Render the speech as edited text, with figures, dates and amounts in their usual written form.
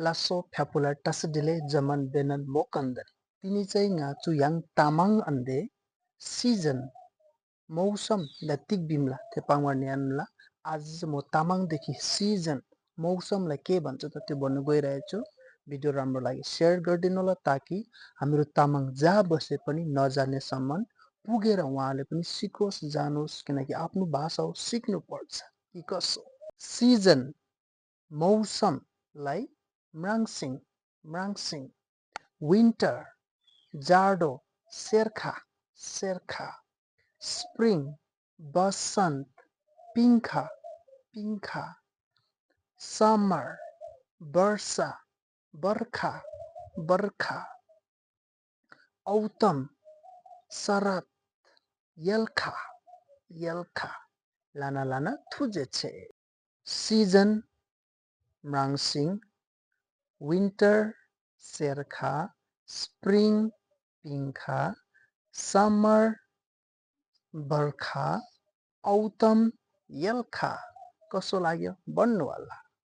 लासो फ्यापुला टसडिले जमन बेनन मोकन्दन तिनी चाहिँ ngacu yang tamang ande season मौसम लतिक बिमला थेपाङ वर्णियानला आज म तामाङ देखि सिजन मौसमलाई के भन्छ त त्यो भन्न गइरहेको छु भिडियो राम्रो लागि शेयर गरिदिनु होला ताकि हाम्रो तामाङ जहाँ बसे पनि नजाने सम्म पुगेर उहाँले पनि सिकोस् जानोस् किनकि आफ्नो भाषा हो सिक्नु पर्छ कि कसो सिजन मौसमलाई म्राङसिङ म्राङसिङ विन्टर जाडो शेर्खा शेर्खा स्प्रिङ बसन्त पिङ्खा पिङ्खा समर वर्षा बर्खा बर्खा औतम शरत यल्खा यल्खा लाना लाना थुजेछे सिजन म्राङसिङ विन्टर शेर्खा स्प्रिङ पिङ्खा समर बर्खा औतम यल्खा कसो लाग्यो भन्नु होला।